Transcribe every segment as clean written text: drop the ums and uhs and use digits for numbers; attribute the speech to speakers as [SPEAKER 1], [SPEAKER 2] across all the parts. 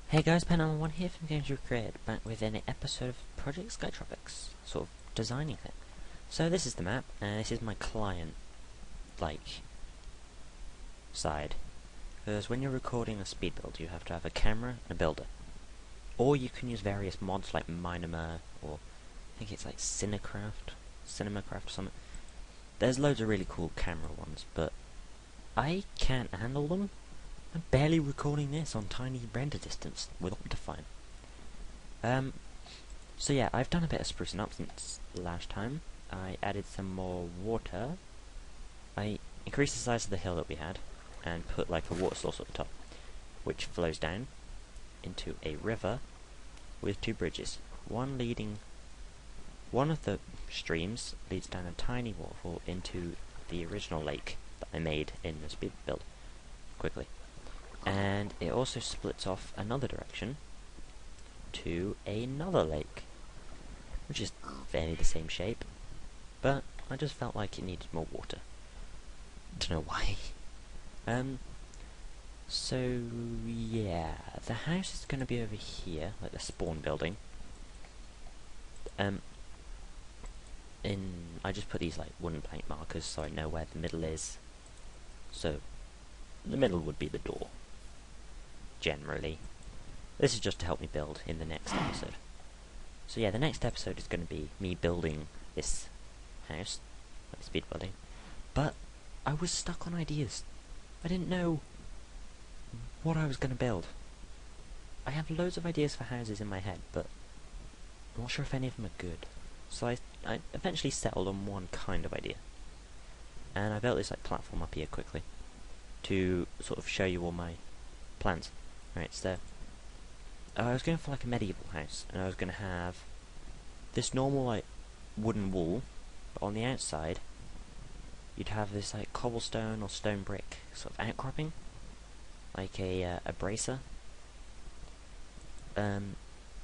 [SPEAKER 1] Hey guys, Pen1 here from thegamersrecreated, back with an episode of Project Sky Tropics, sort of designing it. So this is the map, and this is my client, side. Because when you're recording a speed build, you have to have a camera and a builder. Or you can use various mods like Minima, or I think it's like Cinecraft or something. There's loads of really cool camera ones, but I can't handle them. I'm barely recording this on tiny render distance with Optifine. So yeah, I've done a bit of sprucing up since last time. I added some more water. I increased the size of the hill that we had, and put like a water source at the top, which flows down into a river with two bridges. One of the streams leads down a tiny waterfall into the original lake that I made in the speed build quickly. And it also splits off another direction to another lake, which is fairly the same shape, but I just felt like it needed more water. Don't know why. So yeah, the house is going to be over here, like the spawn building. I just put these like wooden plank markers so I know where the middle is. So the middle would be the door. Generally. This is just to help me build in the next episode. So yeah, the next episode is going to be me building this house, like speed building. But I was stuck on ideas. I didn't know what I was going to build. I have loads of ideas for houses in my head, but I'm not sure if any of them are good. So I eventually settled on one kind of idea. And I built this like platform up here quickly to sort of show you all my plans. Right, so I was going for like a medieval house, and I was going to have this normal like wooden wall, but on the outside you'd have this like cobblestone or stone brick sort of outcropping, like a bracer. I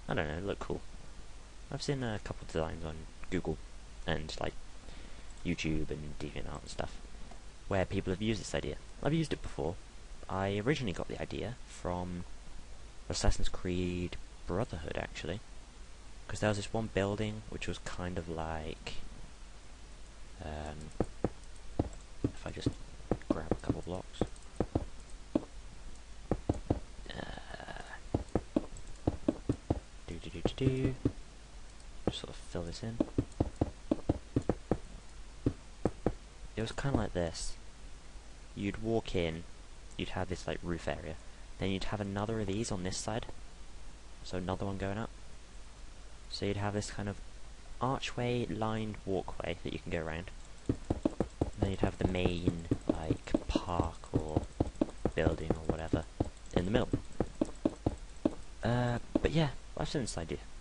[SPEAKER 1] don't know, it looked cool. I've seen a couple of designs on Google and like YouTube and DeviantArt and stuff where people have used this idea. I've used it before. I originally got the idea from Assassin's Creed Brotherhood, actually, because there was this one building which was kind of like, if I just grab a couple blocks, just sort of fill this in. It was kind of like this. You'd walk in, you'd have this like roof area, then you'd have another of these on this side, so another one going up. So you'd have this kind of archway lined walkway that you can go around. And then you'd have the main like park or building or whatever in the middle. But yeah, I've seen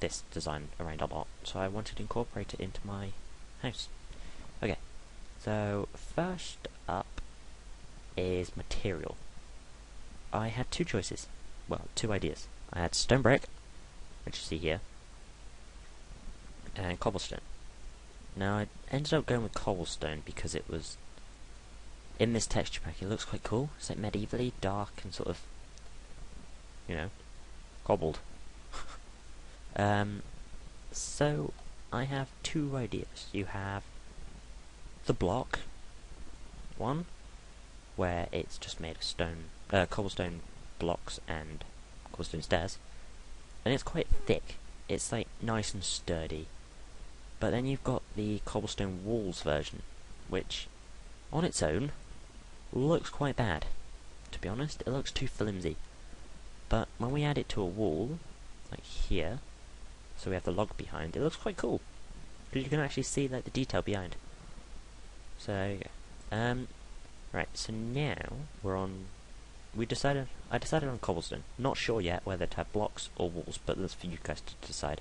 [SPEAKER 1] this design around a lot, so I wanted to incorporate it into my house. Okay, so first up is material. I had two choices. Well, two ideas. I had stone brick, which you see here, and cobblestone. Now, I ended up going with cobblestone because it was, in this texture pack, it looks quite cool. It's like medievally dark and sort of, you know, cobbled. So, I have two ideas. You have the block one, where it's just made of stone, cobblestone blocks and cobblestone stairs, and it's quite thick. It's like nice and sturdy. But then you've got the cobblestone walls version, which on its own looks quite bad. To be honest, it looks too flimsy. But when we add it to a wall, like here, so we have the log behind, it looks quite cool, because you can actually see like the detail behind. So yeah. Right, so now we're on. I decided on cobblestone. Not sure yet whether to have blocks or walls, but that's for you guys to decide,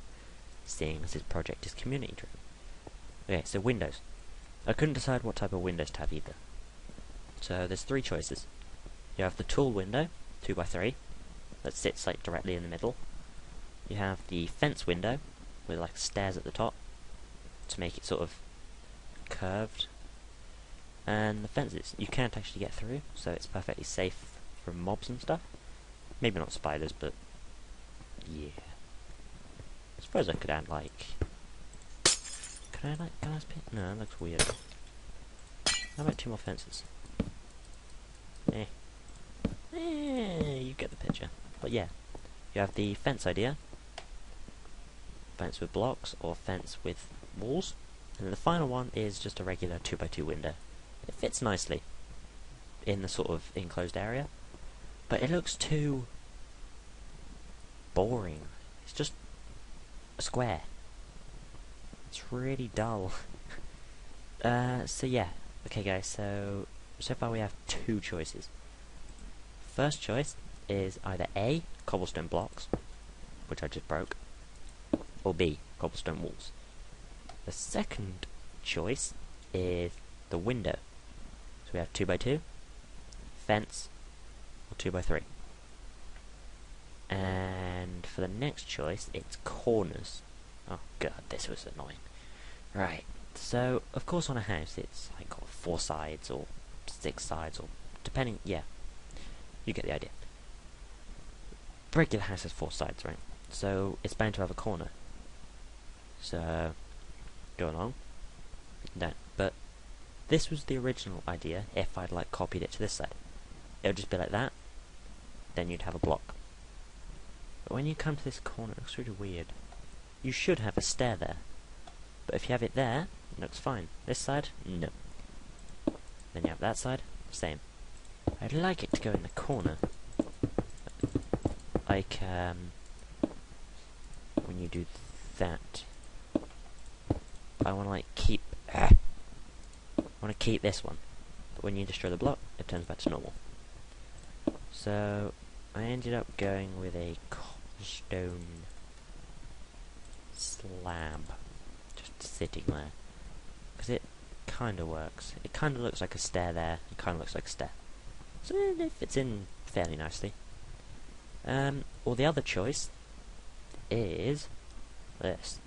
[SPEAKER 1] seeing as this project is community driven. Okay, so windows. I couldn't decide what type of windows to have either. So there's three choices. You have the tool window, 2x3, that sits like directly in the middle. You have the fence window with like stairs at the top to make it sort of curved. And the fences, you can't actually get through, so it's perfectly safe from mobs and stuff. Maybe not spiders, but Yeah. I suppose I could add like... Can I like glass pit? No, that looks weird. How about 2 more fences? You get the picture. But yeah, you have the fence idea. Fence with blocks or fence with walls. And the final one is just a regular 2x2 window. It fits nicely in the sort of enclosed area, but it looks too boring. It's just a square. It's really dull. So yeah. Okay guys, so far we have 2 choices. First choice is either A, cobblestone blocks, which I just broke, or B, cobblestone walls. The second choice is the window. So we have 2x2, fence, or 2x3. And for the next choice, it's corners. Oh god, this was annoying. Right, so of course on a house it's like got 4 sides or 6 sides, or depending, yeah, you get the idea. Regular house has 4 sides, right? So it's bound to have a corner. So go along. No, but this was the original idea if I'd like copied it to this side. It would just be like that, then you'd have a block. But when you come to this corner, it looks really weird. You should have a stair there, but if you have it there, it looks fine. This side, no. Then you have that side, same. I'd like it to go in the corner, like when you do that. I want to like keep. I want to keep this one, but when you destroy the block, it turns back to normal. So I ended up going with a cobblestone slab, just sitting there, because it kind of works. It kind of looks like a stair there. It kind of looks like a stair, so it fits in fairly nicely. Or the other choice is this.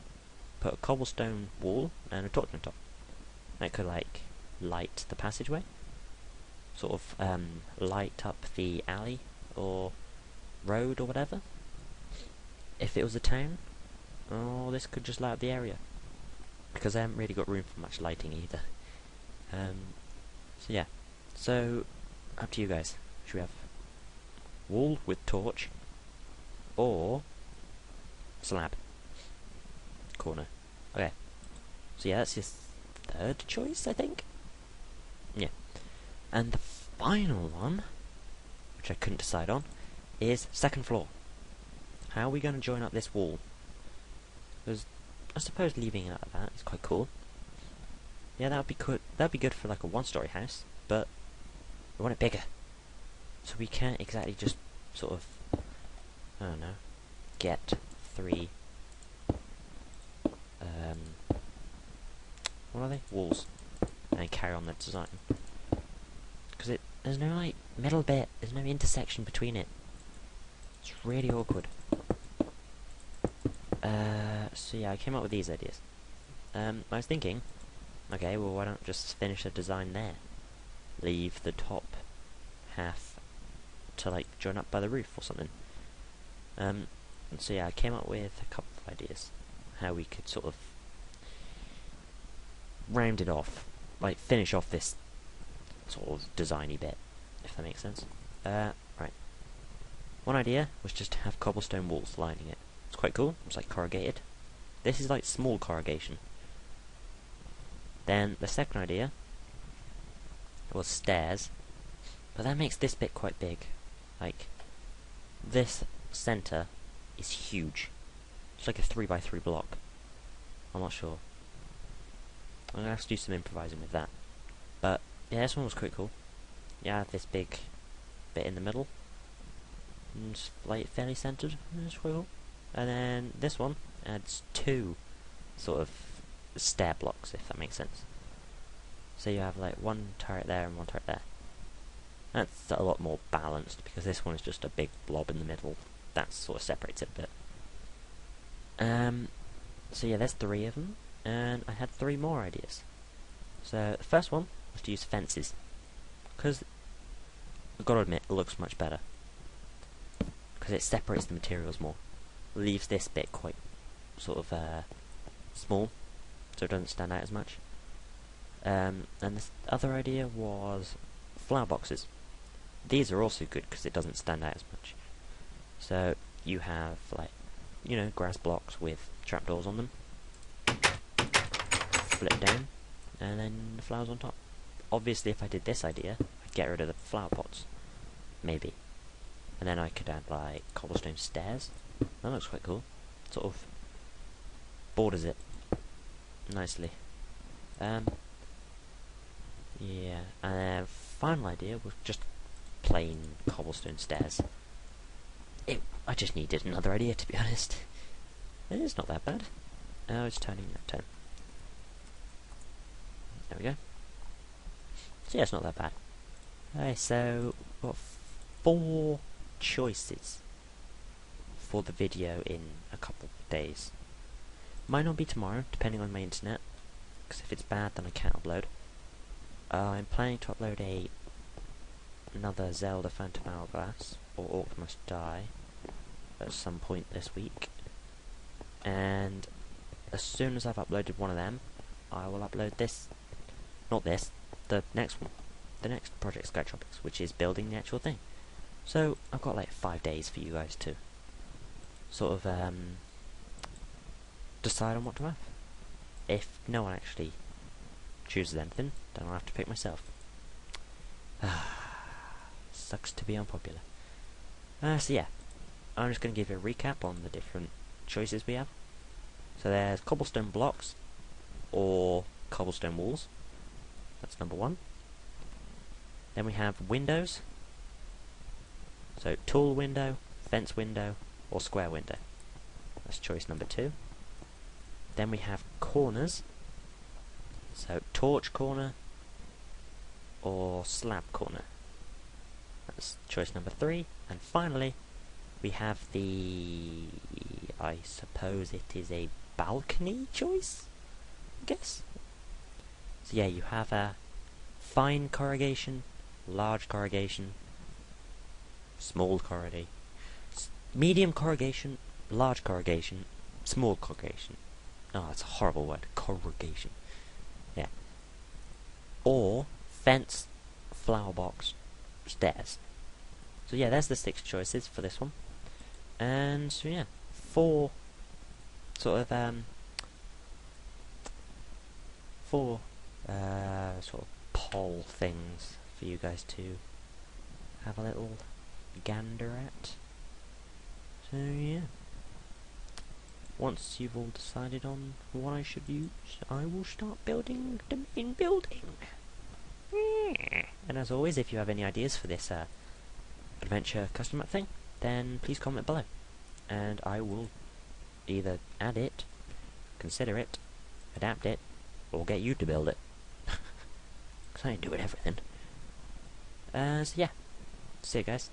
[SPEAKER 1] Put a cobblestone wall and a torch on top. That could like light the passageway, sort of light up the alley or road or whatever. If it was a town, oh, this could just light up the area, because I haven't really got room for much lighting either. So yeah, so up to you guys. Should we have wall with torch or slab corner? Okay, so yeah, that's your third choice, I think. Yeah, and the final one, which I couldn't decide on, is second floor. How are we going to join up this wall? Because I suppose leaving it like that is quite cool. Yeah, that would be good. That'd be good for like a 1-story house, but we want it bigger, so we can't exactly just sort of, I don't know, get 3 what are they? Walls, and carry on the design, because there's no like middle bit. There's no intersection between it. It's really awkward. So yeah, I came up with these ideas. I was thinking, okay, well, why don't just finish a design there? Leave the top half to like join up by the roof or something. So yeah, I came up with a couple of ideas how we could sort of round it off, like finish off this sort of designy bit, if that makes sense. Right. One idea was just to have cobblestone walls lining it. It's quite cool. It's like corrugated. This is like small corrugation. Then the second idea was stairs, but that makes this bit quite big. Like, this center is huge. It's like a 3x3 block. I'm not sure. I'm gonna have to do some improvising with that. But yeah, this one was quite cool. Yeah, I have this big bit in the middle, and it's like fairly centered. It's quite cool. And then this one adds 2 sort of stair blocks, if that makes sense. So you have like 1 turret there and 1 turret there. That's a lot more balanced, because this one is just a big blob in the middle. That sort of separates it a bit. So yeah, there's 3 of them, and I had 3 more ideas. So the first one was to use fences, because I've got to admit, it looks much better, because it separates the materials more. leaves this bit quite sort of small, so it doesn't stand out as much. And this other idea was flower boxes. These are also good because it doesn't stand out as much. So you have, like, you know, grass blocks with trapdoors on them. Flip down, and then the flowers on top. Obviously, if I did this idea, I'd get rid of the flower pots. Maybe. And then I could add, like, cobblestone stairs. That looks quite cool. Sort of borders it nicely. Yeah, and then final idea was just plain cobblestone stairs. I just needed another idea, to be honest. It's not that bad. Oh, it's turning that turn. There we go. So yeah, it's not that bad. Okay, so we've got 4 choices for the video in a couple of days. Might not be tomorrow, depending on my internet, because if it's bad then I can't upload. I'm planning to upload another Zelda Phantom Hourglass, or Orc Must Die, at some point this week. And as soon as I've uploaded one of them, I will upload this. Not this, the next one. The next Project Sky Tropics, which is building the actual thing. So, I've got like 5 days for you guys to sort of decide on what to have. If no one actually chooses anything, then I'll have to pick myself. Sucks to be unpopular. So yeah, I'm just going to give you a recap on the different choices we have. So there's cobblestone blocks, or cobblestone walls. That's number 1. Then we have windows. So tall window, fence window, or square window. That's choice number 2. Then we have corners. So torch corner or slab corner. That's choice number 3. And finally, we have I suppose it is a balcony choice, I guess. So yeah, you have a fine corrugation, large corrugation, small corrugation, medium corrugation, large corrugation, small corrugation. Oh, that's a horrible word. Corrugation. Yeah. Or fence, flower box, stairs. So yeah, there's the 6 choices for this one. And so yeah, 4 sort of sort of poll things for you guys to have a little gander at. So yeah, once you've all decided on what I should use, I will start building the main building. And as always, if you have any ideas for this adventure custom map thing, then please comment below, and I will either add it, consider it, adapt it, or get you to build it. Because I ain't doing everything. So yeah, see you guys.